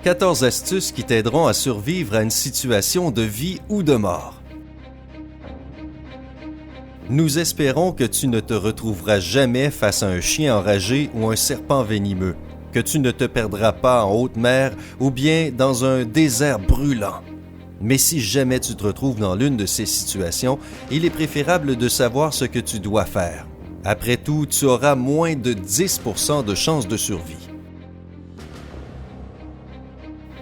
14 astuces qui t'aideront à survivre à une situation de vie ou de mort. Nous espérons que tu ne te retrouveras jamais face à un chien enragé ou un serpent venimeux, que tu ne te perdras pas en haute mer ou bien dans un désert brûlant. Mais si jamais tu te retrouves dans l'une de ces situations, il est préférable de savoir ce que tu dois faire. Après tout, tu auras moins de 10% de chances de survie.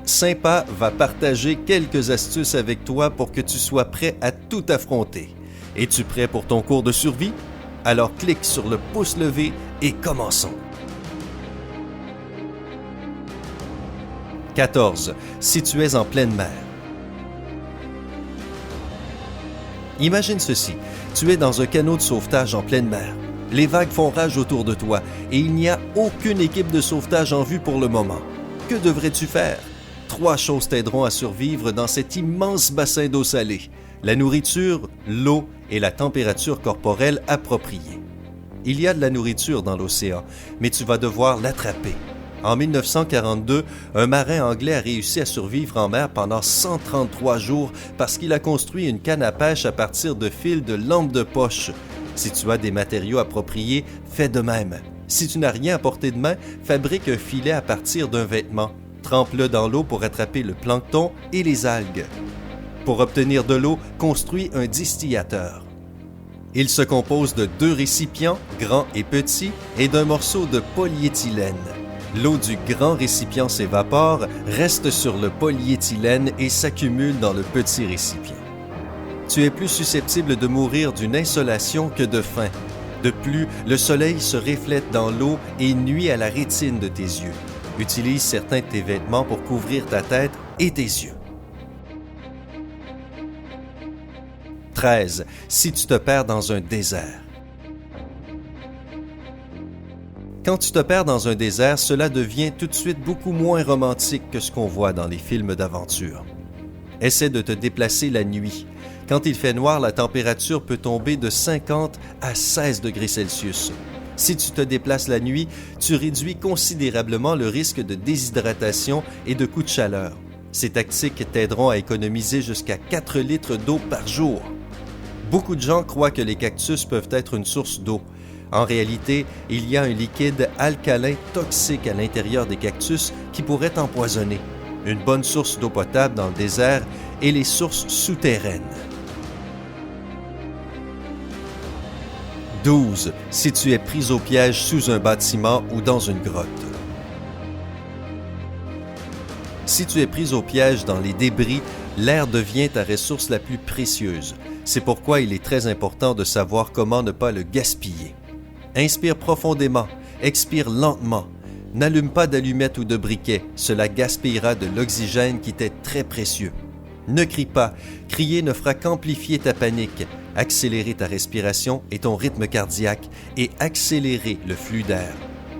Sympa va partager quelques astuces avec toi pour que tu sois prêt à tout affronter. Es-tu prêt pour ton cours de survie? Alors clique sur le pouce levé et commençons. 14. Si tu es en pleine mer. Imagine ceci, tu es dans un canot de sauvetage en pleine mer. Les vagues font rage autour de toi et il n'y a aucune équipe de sauvetage en vue pour le moment. Que devrais-tu faire? 3 choses t'aideront à survivre dans cet immense bassin d'eau salée. La nourriture, l'eau et la température corporelle appropriée. Il y a de la nourriture dans l'océan, mais tu vas devoir l'attraper. En 1942, un marin anglais a réussi à survivre en mer pendant 133 jours parce qu'il a construit une canne à pêche à partir de fils de lampe de poche. Si tu as des matériaux appropriés, fais de même. Si tu n'as rien à portée de main, fabrique un filet à partir d'un vêtement. Trempe-le dans l'eau pour attraper le plancton et les algues. Pour obtenir de l'eau, construis un distillateur. Il se compose de 2 récipients, grands et petits, et d'un morceau de polyéthylène. L'eau du grand récipient s'évapore, reste sur le polyéthylène et s'accumule dans le petit récipient. Tu es plus susceptible de mourir d'une insolation que de faim. De plus, le soleil se reflète dans l'eau et nuit à la rétine de tes yeux. Utilise certains de tes vêtements pour couvrir ta tête et tes yeux. 13. Si tu te perds dans un désert. Quand tu te perds dans un désert, cela devient tout de suite beaucoup moins romantique que ce qu'on voit dans les films d'aventure. Essaie de te déplacer la nuit. Quand il fait noir, la température peut tomber de 50 à 16 degrés Celsius. Si tu te déplaces la nuit, tu réduis considérablement le risque de déshydratation et de coups de chaleur. Ces tactiques t'aideront à économiser jusqu'à 4 litres d'eau par jour. Beaucoup de gens croient que les cactus peuvent être une source d'eau. En réalité, il y a un liquide alcalin toxique à l'intérieur des cactus qui pourrait t'empoisonner. Une bonne source d'eau potable dans le désert est les sources souterraines. 12. Si tu es pris au piège sous un bâtiment ou dans une grotte. Si tu es pris au piège dans les débris, l'air devient ta ressource la plus précieuse. C'est pourquoi il est très important de savoir comment ne pas le gaspiller. Inspire profondément, expire lentement. N'allume pas d'allumettes ou de briquet, cela gaspillera de l'oxygène qui t'est très précieux. Ne crie pas, crier ne fera qu'amplifier ta panique, accélérer ta respiration et ton rythme cardiaque et accélérer le flux d'air.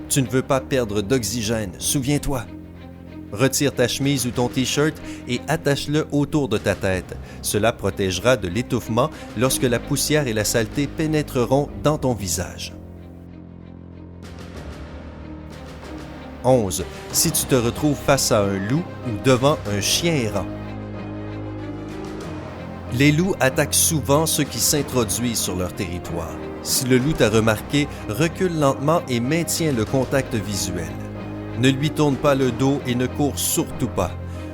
Tu ne veux pas perdre d'oxygène, souviens-toi. Retire ta chemise ou ton t-shirt et attache-le autour de ta tête. Cela protégera de l'étouffement lorsque la poussière et la saleté pénétreront dans ton visage. 11. Si tu te retrouves face à un loup ou devant un chien errant. Les loups attaquent souvent ceux qui s'introduisent sur leur territoire. Si le loup t'a remarqué, recule lentement et maintiens le contact visuel. Ne lui tourne pas le dos et ne cours surtout pas.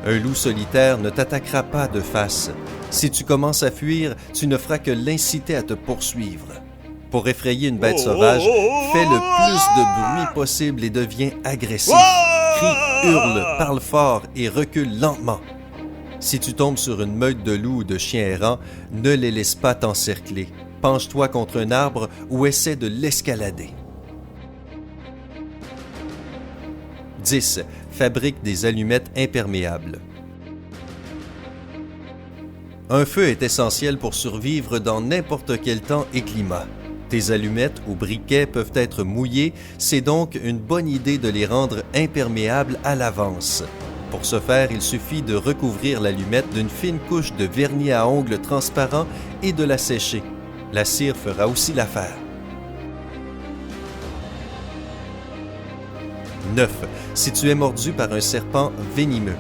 Un loup solitaire ne t'attaquera pas de face. Si tu commences à fuir, tu ne feras que l'inciter à te poursuivre. Pour effrayer une bête sauvage, fais le plus de bruit possible et deviens agressif. Crie, hurle, parle fort et recule lentement. Si tu tombes sur une meute de loups ou de chiens errants, ne les laisse pas t'encercler. Penche-toi contre un arbre ou essaie de l'escalader. 10. Fabrique des allumettes imperméables. Un feu est essentiel pour survivre dans n'importe quel temps et climat. Tes allumettes ou briquets peuvent être mouillés, c'est donc une bonne idée de les rendre imperméables à l'avance. Pour ce faire, il suffit de recouvrir l'allumette d'une fine couche de vernis à ongles transparent et de la sécher. La cire fera aussi l'affaire. 9. Si tu es mordu par un serpent venimeux.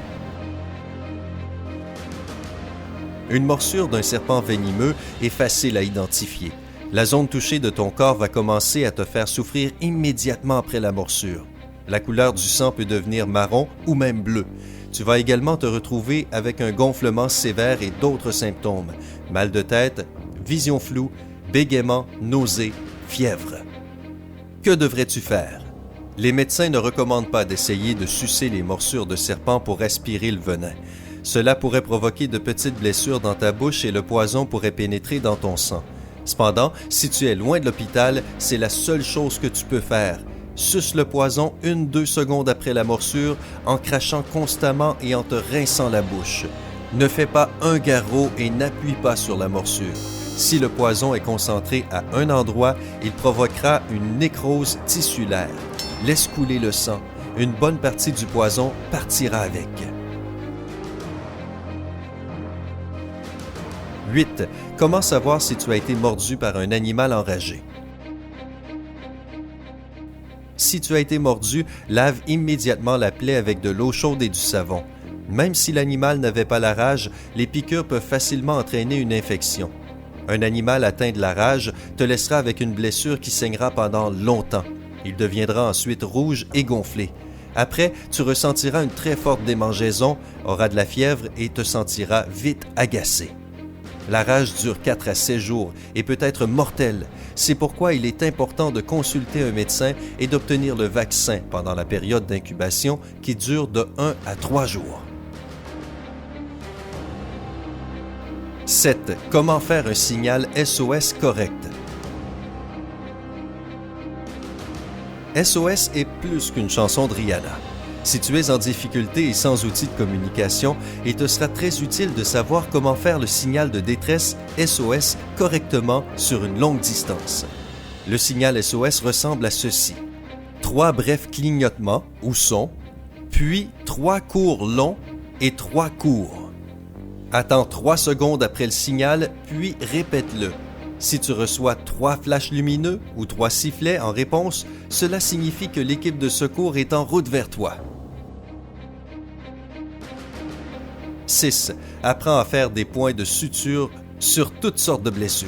Une morsure d'un serpent venimeux est facile à identifier. La zone touchée de ton corps va commencer à te faire souffrir immédiatement après la morsure. La couleur du sang peut devenir marron ou même bleu. Tu vas également te retrouver avec un gonflement sévère et d'autres symptômes. Mal de tête, vision floue, bégaiement, nausées, fièvre. Que devrais-tu faire? Les médecins ne recommandent pas d'essayer de sucer les morsures de serpent pour aspirer le venin. Cela pourrait provoquer de petites blessures dans ta bouche et le poison pourrait pénétrer dans ton sang. Cependant, si tu es loin de l'hôpital, c'est la seule chose que tu peux faire. Suce le poison 1-2 secondes après la morsure en crachant constamment et en te rinçant la bouche. Ne fais pas un garrot et n'appuie pas sur la morsure. Si le poison est concentré à un endroit, il provoquera une nécrose tissulaire. Laisse couler le sang. Une bonne partie du poison partira avec. 8. Comment savoir si tu as été mordu par un animal enragé? Si tu as été mordu, lave immédiatement la plaie avec de l'eau chaude et du savon. Même si l'animal n'avait pas la rage, les piqûres peuvent facilement entraîner une infection. Un animal atteint de la rage te laissera avec une blessure qui saignera pendant longtemps. Il deviendra ensuite rouge et gonflé. Après, tu ressentiras une très forte démangeaison, auras de la fièvre et te sentiras vite agacé. La rage dure 4 à 7 jours et peut être mortelle. C'est pourquoi il est important de consulter un médecin et d'obtenir le vaccin pendant la période d'incubation qui dure de 1 à 3 jours. 7. Comment faire un signal SOS correct? SOS est plus qu'une chanson de Rihanna. Si tu es en difficulté et sans outils de communication, il te sera très utile de savoir comment faire le signal de détresse SOS correctement sur une longue distance. Le signal SOS ressemble à ceci. 3 brefs clignotements ou sons, puis 3 courts longs et 3 courts. Attends 3 secondes après le signal, puis répète-le. Si tu reçois 3 flashs lumineux ou 3 sifflets en réponse, cela signifie que l'équipe de secours est en route vers toi. 6. Apprends à faire des points de suture sur toutes sortes de blessures.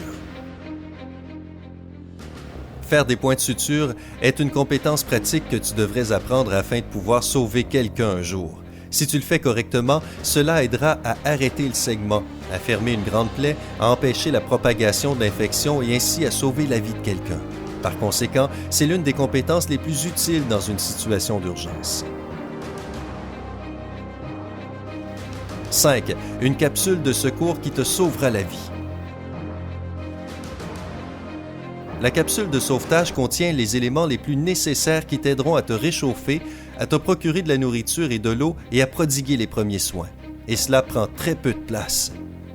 Faire des points de suture est une compétence pratique que tu devrais apprendre afin de pouvoir sauver quelqu'un un jour. Si tu le fais correctement, cela aidera à arrêter le saignement, à fermer une grande plaie, à empêcher la propagation de l'infection et ainsi à sauver la vie de quelqu'un. Par conséquent, c'est l'une des compétences les plus utiles dans une situation d'urgence. 5. Une capsule de secours qui te sauvera la vie. La capsule de sauvetage contient les éléments les plus nécessaires qui t'aideront à te réchauffer, à te procurer de la nourriture et de l'eau et à prodiguer les premiers soins. Et cela prend très peu de place.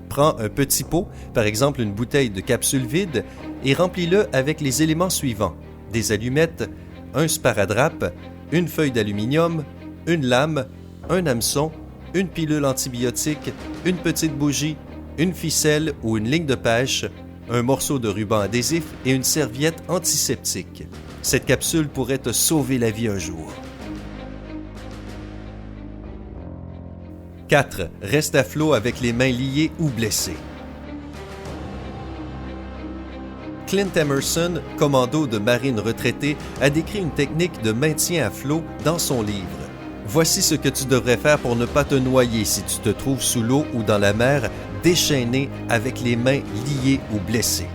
Prends un petit pot, par exemple une bouteille de capsule vide, et remplis-le avec les éléments suivants. Des allumettes, un sparadrap, une feuille d'aluminium, une lame, un hameçon, une pilule antibiotique, une petite bougie, une ficelle ou une ligne de pêche, un morceau de ruban adhésif et une serviette antiseptique. Cette capsule pourrait te sauver la vie un jour. 4. Reste à flot avec les mains liées ou blessées. Clint Emerson, commando de marine retraité, a décrit une technique de maintien à flot dans son livre. Voici ce que tu devrais faire pour ne pas te noyer si tu te trouves sous l'eau ou dans la mer, déchaîné avec les mains liées ou blessées.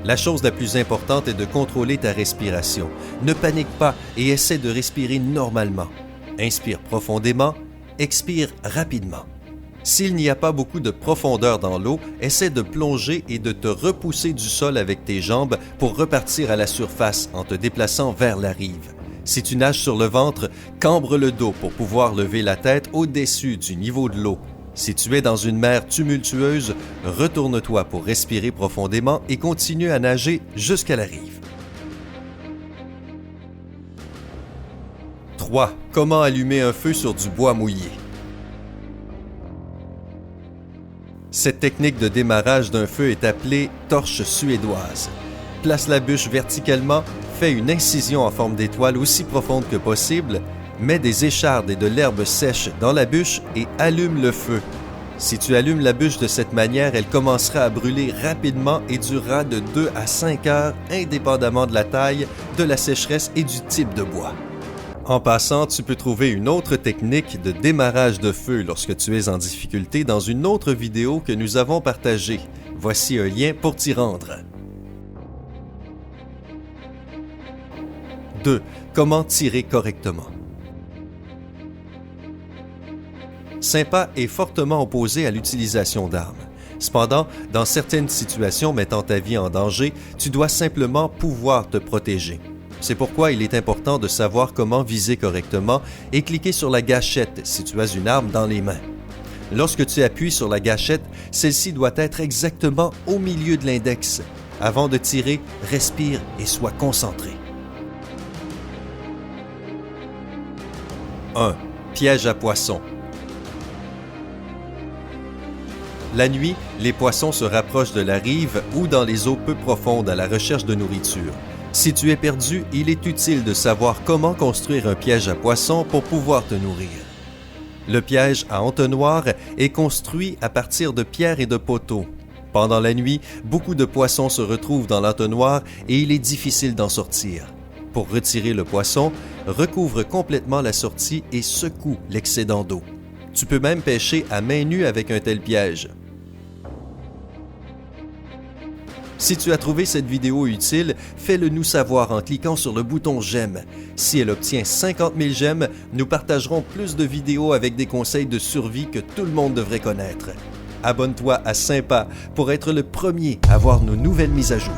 La chose la plus importante est de contrôler ta respiration. Ne panique pas et essaie de respirer normalement. Inspire profondément, expire rapidement. S'il n'y a pas beaucoup de profondeur dans l'eau, essaie de plonger et de te repousser du sol avec tes jambes pour repartir à la surface en te déplaçant vers la rive. Si tu nages sur le ventre, cambre le dos pour pouvoir lever la tête au-dessus du niveau de l'eau. Si tu es dans une mer tumultueuse, retourne-toi pour respirer profondément et continue à nager jusqu'à la rive. 3. Comment allumer un feu sur du bois mouillé? Cette technique de démarrage d'un feu est appelée torche suédoise. Place la bûche verticalement, fais une incision en forme d'étoile aussi profonde que possible, Mets des échardes et de l'herbe sèche dans la bûche et allume le feu. Si tu allumes la bûche de cette manière, elle commencera à brûler rapidement et durera de 2 à 5 heures, indépendamment de la taille, de la sécheresse et du type de bois. En passant, tu peux trouver une autre technique de démarrage de feu lorsque tu es en difficulté dans une autre vidéo que nous avons partagée. Voici un lien pour t'y rendre. 2. Comment tirer correctement? Sympa est fortement opposé à l'utilisation d'armes. Cependant, dans certaines situations mettant ta vie en danger, tu dois simplement pouvoir te protéger. C'est pourquoi il est important de savoir comment viser correctement et cliquer sur la gâchette si tu as une arme dans les mains. Lorsque tu appuies sur la gâchette, celle-ci doit être exactement au milieu de l'index. Avant de tirer, respire et sois concentré. 1. Piège à poissons. La nuit, les poissons se rapprochent de la rive ou dans les eaux peu profondes à la recherche de nourriture. Si tu es perdu, il est utile de savoir comment construire un piège à poissons pour pouvoir te nourrir. Le piège à entonnoir est construit à partir de pierres et de poteaux. Pendant la nuit, beaucoup de poissons se retrouvent dans l'entonnoir et il est difficile d'en sortir. Pour retirer le poisson, recouvre complètement la sortie et secoue l'excédent d'eau. Tu peux même pêcher à main nue avec un tel piège. Si tu as trouvé cette vidéo utile, fais-le nous savoir en cliquant sur le bouton j'aime. Si elle obtient 50 000 j'aime, nous partagerons plus de vidéos avec des conseils de survie que tout le monde devrait connaître. Abonne-toi à Sympa pour être le premier à voir nos nouvelles mises à jour.